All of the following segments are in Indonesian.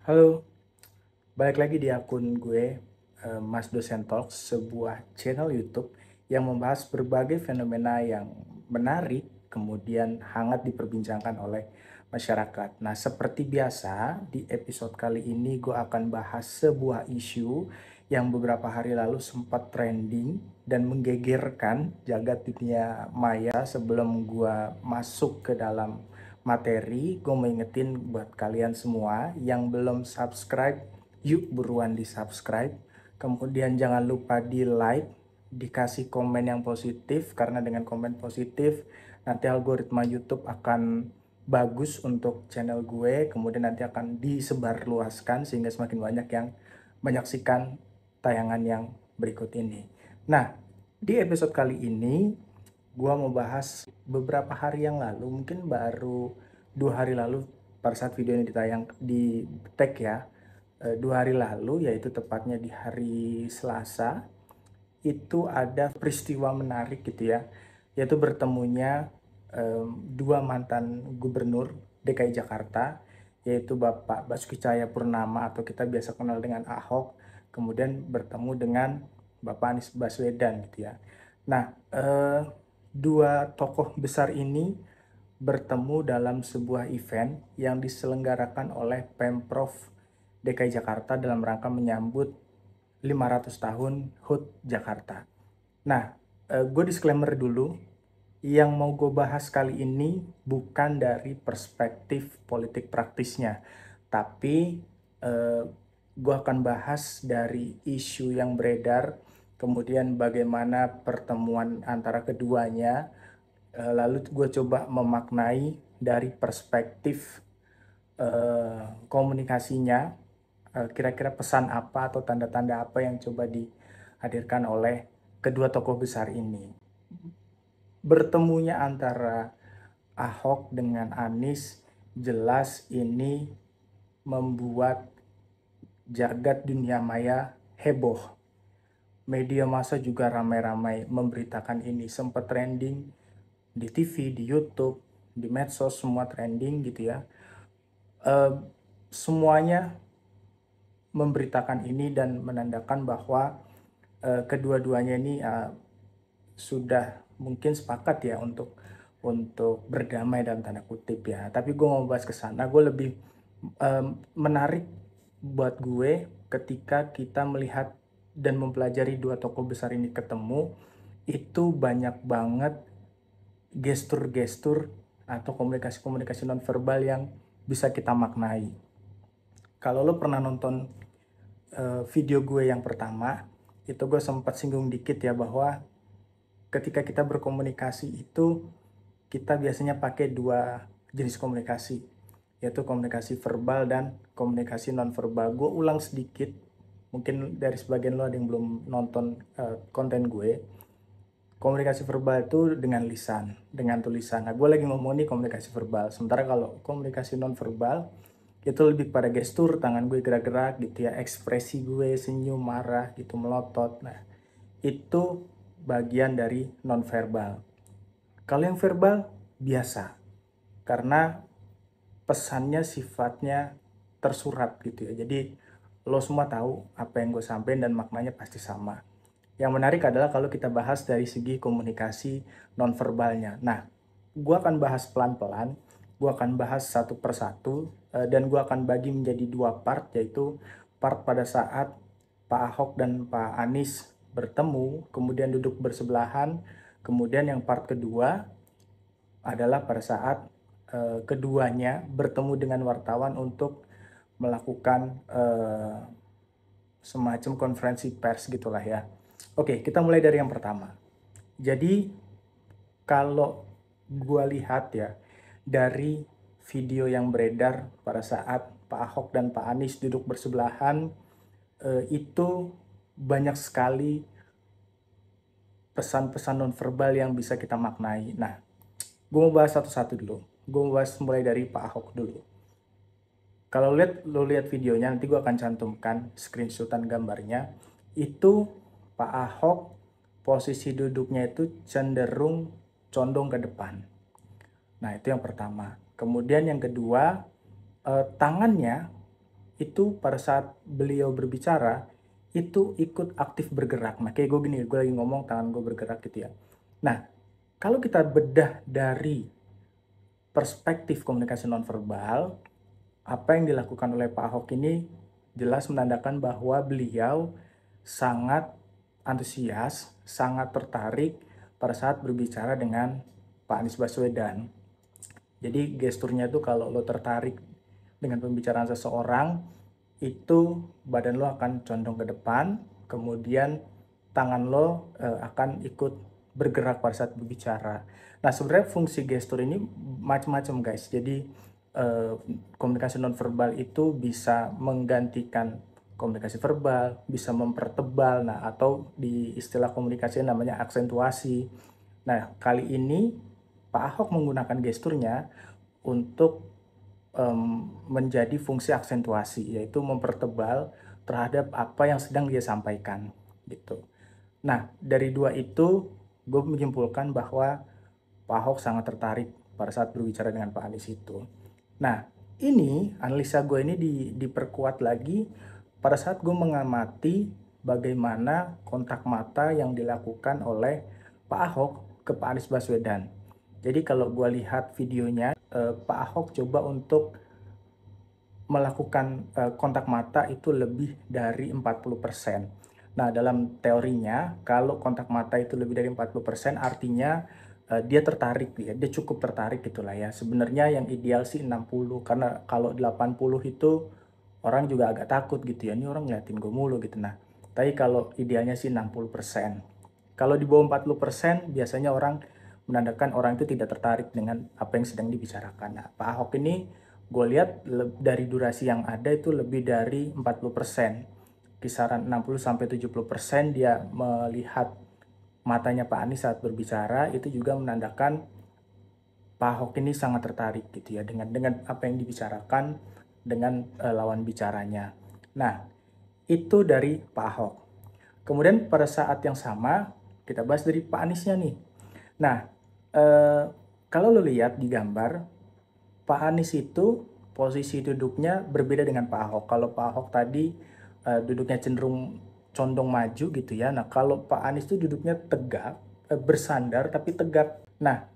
Halo, balik lagi di akun gue, Mas Dosen Talks, sebuah channel YouTube yang membahas berbagai fenomena yang menarik, kemudian hangat diperbincangkan oleh masyarakat. Nah, seperti biasa, di episode kali ini gue akan bahas sebuah isu yang beberapa hari lalu sempat trending dan menggegerkan jagat dunia maya. Sebelum gue masuk ke dalam materi, gue mau ingetin buat kalian semua yang belum subscribe, yuk buruan di subscribe. Kemudian jangan lupa di like, dikasih komen yang positif, karena dengan komen positif nanti algoritma YouTube akan bagus untuk channel gue, kemudian nanti akan disebarluaskan sehingga semakin banyak yang menyaksikan tayangan yang berikut ini. Nah, di episode kali ini gua mau bahas beberapa hari yang lalu, mungkin baru 2 hari lalu pada saat video ini ditayang di tag ya, 2 hari lalu, yaitu tepatnya di hari Selasa. Itu ada peristiwa menarik gitu ya, yaitu bertemunya dua mantan gubernur DKI Jakarta, yaitu Bapak Basuki Cahayapurnama atau kita biasa kenal dengan Ahok, kemudian bertemu dengan Bapak Anies Baswedan gitu ya. Nah, dua tokoh besar ini bertemu dalam sebuah event yang diselenggarakan oleh Pemprov DKI Jakarta dalam rangka menyambut 500 tahun HUT Jakarta. Nah, gue disclaimer dulu, yang mau gue bahas kali ini bukan dari perspektif politik praktisnya, tapi gue akan bahas dari isu yang beredar, kemudian bagaimana pertemuan antara keduanya, lalu gue coba memaknai dari perspektif komunikasinya, kira-kira pesan apa atau tanda-tanda apa yang coba dihadirkan oleh kedua tokoh besar ini. Bertemunya antara Ahok dengan Anies jelas ini membuat jagat dunia maya heboh. Media massa juga ramai-ramai memberitakan ini, sempat trending di TV, di YouTube, di medsos, semua trending gitu ya. Semuanya memberitakan ini dan menandakan bahwa kedua-duanya ini sudah mungkin sepakat ya untuk berdamai dalam tanda kutip ya. Tapi gue mau bahas ke sana, gue lebih menarik buat gue ketika kita melihat dan mempelajari dua tokoh besar ini ketemu, itu banyak banget gestur-gestur atau komunikasi-komunikasi nonverbal yang bisa kita maknai. Kalau lo pernah nonton video gue yang pertama, itu gue sempat singgung dikit ya bahwa ketika kita berkomunikasi itu kita biasanya pakai dua jenis komunikasi, yaitu komunikasi verbal dan komunikasi nonverbal. Gue ulang sedikit, mungkin dari sebagian lo ada yang belum nonton konten gue. Komunikasi verbal itu dengan lisan, dengan tulisan. Nah, gue lagi ngomong nih komunikasi verbal. Sementara kalau komunikasi nonverbal itu lebih pada gestur, tangan gue gerak-gerak gitu ya, ekspresi gue senyum, marah gitu, melotot. Nah, itu bagian dari nonverbal. Kalau yang verbal biasa, karena pesannya sifatnya tersurat gitu ya. Jadi lo semua tahu apa yang gue sampaikan dan maknanya pasti sama. Yang menarik adalah kalau kita bahas dari segi komunikasi nonverbalnya. Nah, gue akan bahas pelan-pelan, gue akan bahas satu persatu, dan gue akan bagi menjadi dua part, yaitu part pada saat Pak Ahok dan Pak Anies bertemu, kemudian duduk bersebelahan, kemudian yang part kedua adalah pada saat keduanya bertemu dengan wartawan untuk melakukan semacam konferensi pers gitulah ya. Oke, kita mulai dari yang pertama. Jadi kalau gua lihat ya dari video yang beredar pada saat Pak Ahok dan Pak Anies duduk bersebelahan, itu banyak sekali pesan-pesan nonverbal yang bisa kita maknai. Nah, gue mau bahas satu-satu dulu. Gue mau bahas mulai dari Pak Ahok dulu. Kalau lo lihat videonya, nanti gue akan cantumkan screenshotan gambarnya. Itu Pak Ahok posisi duduknya itu cenderung condong ke depan. Nah, itu yang pertama. Kemudian yang kedua, tangannya itu pada saat beliau berbicara itu ikut aktif bergerak. Nah kayak gue gini, gue lagi ngomong tangan gue bergerak gitu ya. Nah kalau kita bedah dari perspektif komunikasi nonverbal, apa yang dilakukan oleh Pak Ahok ini jelas menandakan bahwa beliau sangat antusias, sangat tertarik pada saat berbicara dengan Pak Anies Baswedan. Jadi gesturnya tuh kalau lo tertarik dengan pembicaraan seseorang, itu badan lo akan condong ke depan, kemudian tangan lo akan ikut bergerak pada saat berbicara. Nah sebenarnya fungsi gestur ini macam-macam guys. Jadi komunikasi nonverbal itu bisa menggantikan komunikasi verbal, bisa mempertebal, nah atau di istilah komunikasi namanya aksentuasi. Nah kali ini Pak Ahok menggunakan gesturnya untuk menjadi fungsi aksentuasi, yaitu mempertebal terhadap apa yang sedang dia sampaikan gitu. Nah dari dua itu gue menyimpulkan bahwa Pak Ahok sangat tertarik pada saat berbicara dengan Pak Anies itu. Nah ini analisa gue ini diperkuat lagi pada saat gue mengamati bagaimana kontak mata yang dilakukan oleh Pak Ahok ke Pak Anies Baswedan. Jadi kalau gue lihat videonya, Pak Ahok coba untuk melakukan kontak mata itu lebih dari 40%. Nah, dalam teorinya, kalau kontak mata itu lebih dari 40%, artinya dia tertarik, dia cukup tertarik gitulah ya. Sebenarnya yang ideal sih 60, karena kalau 80 itu orang juga agak takut gitu ya, ini orang ngeliatin gue mulu gitu. Nah, tapi kalau idealnya sih 60%. Kalau di bawah 40%, biasanya orang menandakan orang itu tidak tertarik dengan apa yang sedang dibicarakan. Nah, Pak Ahok ini gue lihat dari durasi yang ada itu lebih dari 40%. Kisaran 60-70% dia melihat matanya Pak Anies saat berbicara, itu juga menandakan Pak Ahok ini sangat tertarik gitu ya dengan apa yang dibicarakan dengan lawan bicaranya. Nah, itu dari Pak Ahok. Kemudian pada saat yang sama kita bahas dari Pak Aniesnya nih. Nah, eh, kalau lo lihat di gambar, Pak Anies itu posisi duduknya berbeda dengan Pak Ahok. Kalau Pak Ahok tadi duduknya cenderung condong maju gitu ya. Nah, kalau Pak Anies itu duduknya tegak, bersandar tapi tegak. Nah,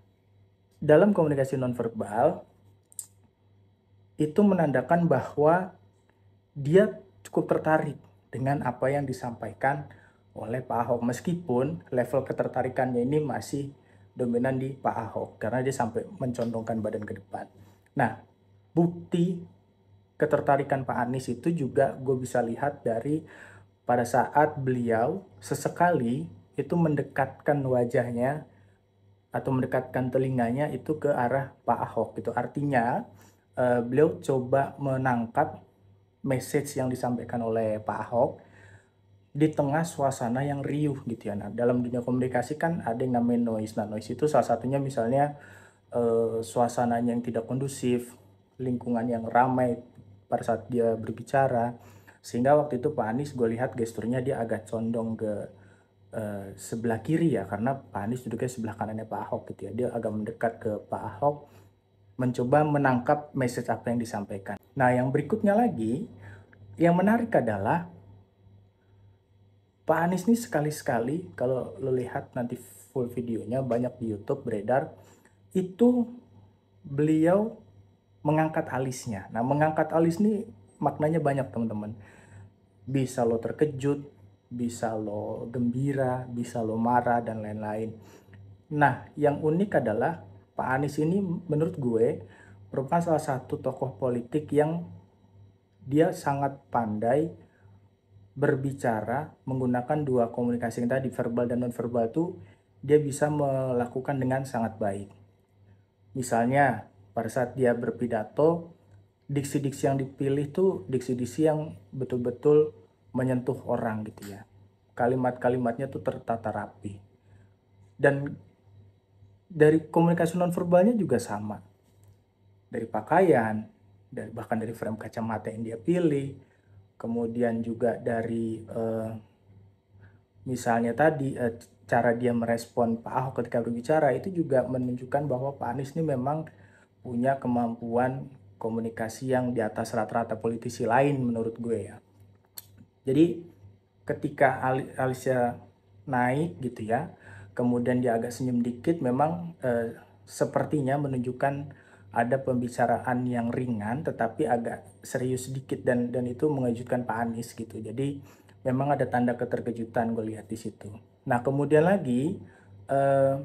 dalam komunikasi nonverbal itu menandakan bahwa dia cukup tertarik dengan apa yang disampaikan oleh Pak Ahok, meskipun level ketertarikannya ini masih dominan di Pak Ahok karena dia sampai mencondongkan badan ke depan. Nah, bukti ketertarikan Pak Anies itu juga gue bisa lihat dari pada saat beliau sesekali itu mendekatkan wajahnya atau mendekatkan telinganya itu ke arah Pak Ahok. Itu artinya beliau coba menangkap message yang disampaikan oleh Pak Ahok di tengah suasana yang riuh gitu ya. Nah, dalam dunia komunikasi kan ada yang namanya noise. Nah, noise itu salah satunya misalnya suasananya yang tidak kondusif, lingkungan yang ramai pada saat dia berbicara. Sehingga waktu itu Pak Anies gue lihat gesturnya dia agak condong ke sebelah kiri ya, karena Pak Anies duduknya sebelah kanannya Pak Ahok gitu ya. Dia agak mendekat ke Pak Ahok, mencoba menangkap message apa yang disampaikan. Nah, yang berikutnya lagi, yang menarik adalah Pak Anies nih sekali-sekali, kalau lo lihat nanti full videonya banyak di YouTube beredar, itu beliau mengangkat alisnya. Nah, mengangkat alis nih maknanya banyak teman-teman. Bisa lo terkejut, bisa lo gembira, bisa lo marah, dan lain-lain. Nah, yang unik adalah Pak Anies ini menurut gue merupakan salah satu tokoh politik yang dia sangat pandai berbicara menggunakan dua komunikasi yang tadi, verbal dan non-verbal itu dia bisa melakukan dengan sangat baik. Misalnya pada saat dia berpidato, diksi-diksi yang dipilih tuh diksi-diksi yang betul-betul menyentuh orang gitu ya. Kalimat-kalimatnya tuh tertata rapi. Dan dari komunikasi nonverbalnya juga sama. Dari pakaian, bahkan dari frame kacamata yang dia pilih, kemudian juga dari misalnya tadi cara dia merespon Pak Ahok ketika berbicara itu juga menunjukkan bahwa Pak Anies ini memang punya kemampuan komunikasi yang di atas rata-rata politisi lain menurut gue ya. Jadi ketika Alicia naik gitu ya, kemudian dia agak senyum dikit, memang sepertinya menunjukkan ada pembicaraan yang ringan tetapi agak serius sedikit, dan itu mengejutkan Pak Anies gitu. Jadi memang ada tanda keterkejutan gue lihat di situ. Nah kemudian lagi eh,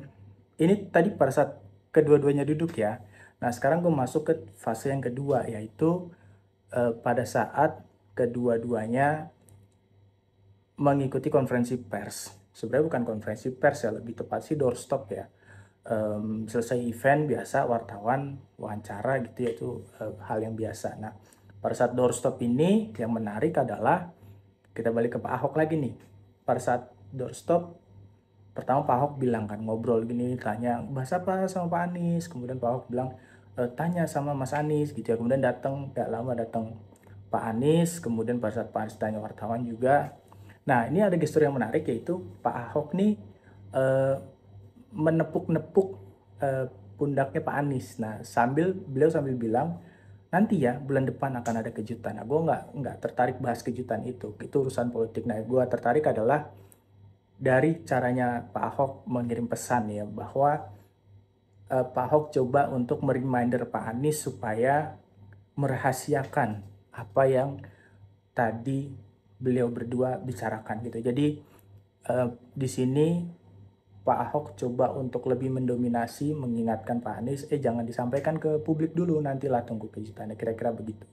ini tadi pada saat kedua-duanya duduk ya. Nah sekarang gue masuk ke fase yang kedua, yaitu pada saat kedua-duanya mengikuti konferensi pers. Sebenarnya bukan konferensi pers ya, lebih tepat sih doorstop ya. Selesai event biasa wartawan wawancara gitu ya, itu hal yang biasa. Nah pada saat doorstop ini yang menarik adalah kita balik ke Pak Ahok lagi nih. Pada saat doorstop pertama Pak Ahok bilang kan, ngobrol gini, tanya bahas apa sama Pak Anies, kemudian Pak Ahok bilang tanya sama Mas Anies gitu ya. Kemudian datang, gak lama datang Pak Anies, kemudian pada saat Pak Anies tanya wartawan juga. Nah ini ada gestur yang menarik, yaitu Pak Ahok nih eh, menepuk-nepuk eh, pundaknya Pak Anies. Nah beliau sambil bilang nanti ya bulan depan akan ada kejutan. Nah gue nggak tertarik bahas kejutan itu urusan politik. Nah gue tertarik adalah dari caranya Pak Ahok mengirim pesan ya, bahwa Pak Ahok coba untuk mereminder Pak Anies supaya merahasiakan apa yang tadi beliau berdua bicarakan gitu. Jadi di sini Pak Ahok coba untuk lebih mendominasi, mengingatkan Pak Anies, jangan disampaikan ke publik dulu, nantilah tunggu kejutannya, kira-kira begitu.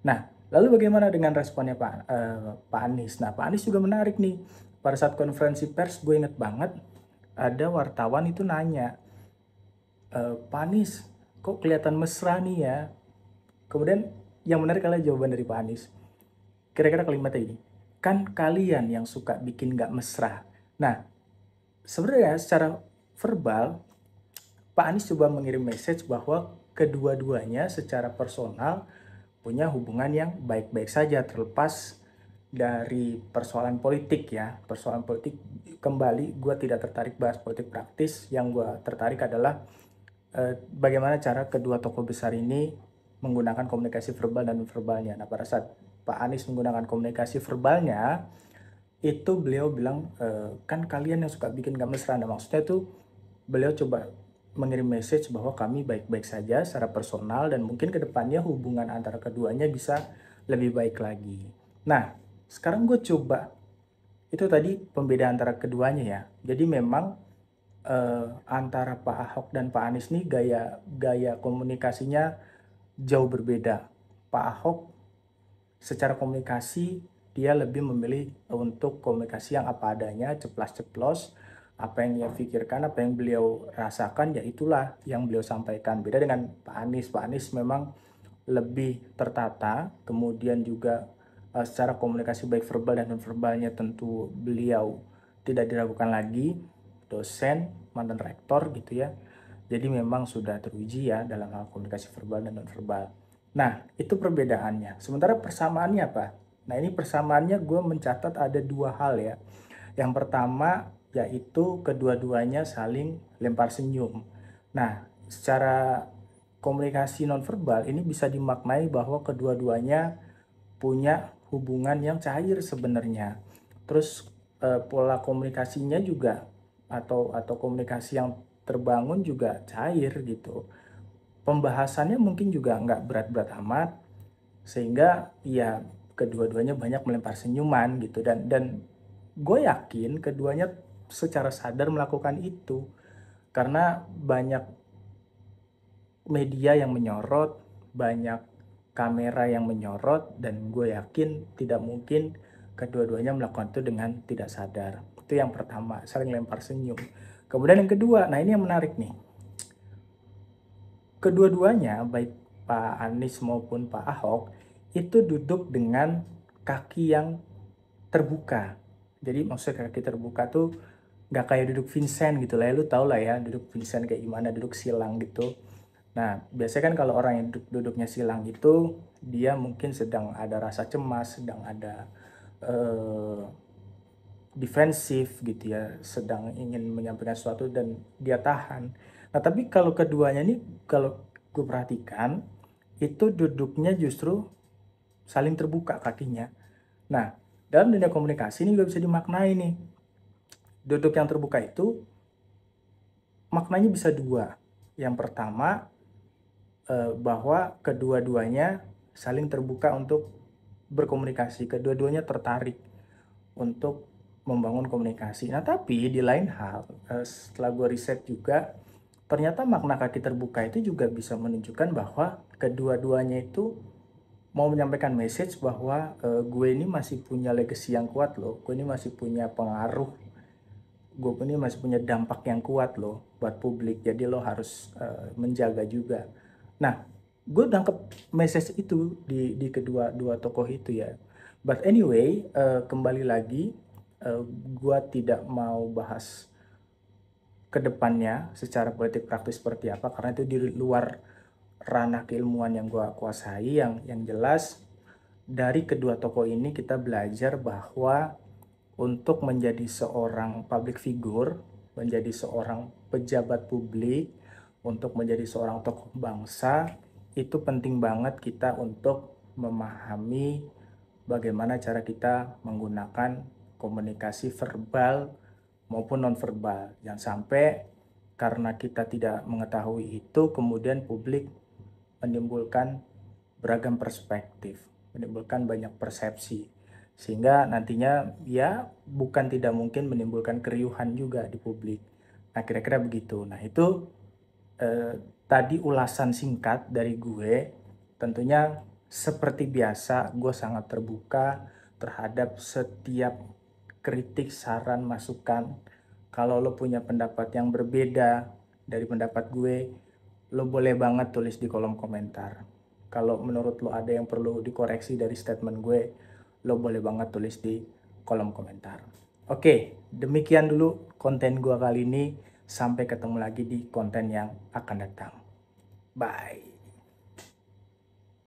Nah, lalu bagaimana dengan responnya Pak Anies? Nah, Pak Anies juga menarik nih. Pada saat konferensi pers, gue inget banget, ada wartawan itu nanya, Pak Anies, kok kelihatan mesra nih ya? Kemudian yang menarik adalah jawaban dari Pak Anies. Kira-kira kalimatnya ini, kan kalian yang suka bikin gak mesra. Nah, sebenarnya secara verbal, Pak Anies coba mengirim message bahwa kedua-duanya secara personal punya hubungan yang baik-baik saja, terlepas dari persoalan politik ya. Persoalan politik, kembali gue tidak tertarik bahas politik praktis. Yang gue tertarik adalah bagaimana cara kedua tokoh besar ini menggunakan komunikasi verbal dan non-verbalnya. Nah pada saat Pak Anies menggunakan komunikasi verbalnya, itu beliau bilang kan kalian yang suka bikin gak mesra. Nah maksudnya tuh beliau coba mengirim message bahwa kami baik-baik saja secara personal, dan mungkin kedepannya hubungan antara keduanya bisa lebih baik lagi. Nah sekarang gue coba, itu tadi pembedaan antara keduanya ya. Jadi memang antara Pak Ahok dan Pak Anies nih gaya gaya komunikasinya jauh berbeda. Pak Ahok secara komunikasi dia lebih memilih untuk komunikasi yang apa adanya, ceplas-ceplos, apa yang dia pikirkan, apa yang beliau rasakan, ya itulah yang beliau sampaikan. Beda dengan Pak Anies. Pak Anies memang lebih tertata, kemudian juga secara komunikasi baik verbal dan non verbalnya tentu beliau tidak diragukan lagi, dosen, mantan rektor gitu ya. Jadi memang sudah teruji ya dalam hal komunikasi verbal dan non verbal. Nah, itu perbedaannya. Sementara persamaannya apa? Nah, ini persamaannya gue mencatat ada dua hal ya. Yang pertama yaitu kedua-duanya saling lempar senyum. Nah, secara komunikasi nonverbal ini bisa dimaknai bahwa kedua-duanya punya hubungan yang cair sebenarnya. Terus pola komunikasinya juga atau komunikasi yang terbangun juga cair gitu. Pembahasannya mungkin juga nggak berat-berat amat, sehingga ya kedua-duanya banyak melempar senyuman gitu, dan gue yakin keduanya secara sadar melakukan itu karena banyak media yang menyorot, banyak kamera yang menyorot, dan gue yakin tidak mungkin kedua-duanya melakukan itu dengan tidak sadar. Itu yang pertama, saling lempar senyum. Kemudian yang kedua, nah ini yang menarik nih. Kedua-duanya, baik Pak Anies maupun Pak Ahok, itu duduk dengan kaki yang terbuka. Jadi maksudnya kaki terbuka tuh nggak kayak duduk Vincent gitu lah ya, lu tau lah ya duduk Vincent kayak gimana, duduk silang gitu. Nah biasanya kan kalau orang yang duduknya silang itu dia mungkin sedang ada rasa cemas, sedang ada eh, defensif gitu ya, sedang ingin menyampaikan sesuatu dan dia tahan. Nah tapi kalau keduanya ini, kalau gue perhatikan, itu duduknya justru saling terbuka kakinya. Nah, dalam dunia komunikasi ini juga bisa dimaknai nih. Duduk yang terbuka itu maknanya bisa dua. Yang pertama, bahwa kedua-duanya saling terbuka untuk berkomunikasi, kedua-duanya tertarik untuk membangun komunikasi. Nah, tapi di lain hal, setelah gue riset juga, ternyata makna kaki terbuka itu juga bisa menunjukkan bahwa kedua-duanya itu mau menyampaikan message bahwa gue ini masih punya legacy yang kuat loh, gue ini masih punya pengaruh, gue ini masih punya dampak yang kuat loh buat publik, jadi lo harus menjaga juga. Nah, gue nangkep message itu di kedua dua tokoh itu ya. But anyway, kembali lagi, gue tidak mau bahas kedepannya secara politik praktis seperti apa karena itu di luar ranah keilmuan yang gue kuasai. Yang jelas dari kedua tokoh ini kita belajar bahwa untuk menjadi seorang public figure, menjadi seorang pejabat publik, untuk menjadi seorang tokoh bangsa, itu penting banget kita untuk memahami bagaimana cara kita menggunakan komunikasi verbal maupun nonverbal. Jangan sampai karena kita tidak mengetahui itu, kemudian publik menimbulkan beragam perspektif, menimbulkan banyak persepsi, sehingga nantinya ya bukan tidak mungkin menimbulkan keriuhan juga di publik. Nah, kira-kira begitu. Nah, itu tadi ulasan singkat dari gue. Tentunya seperti biasa gue sangat terbuka terhadap setiap kritik, saran, masukan. Kalau lo punya pendapat yang berbeda dari pendapat gue, lo boleh banget tulis di kolom komentar. Kalau menurut lo ada yang perlu dikoreksi dari statement gue, lo boleh banget tulis di kolom komentar. Oke, demikian dulu konten gue kali ini. Sampai ketemu lagi di konten yang akan datang. Bye.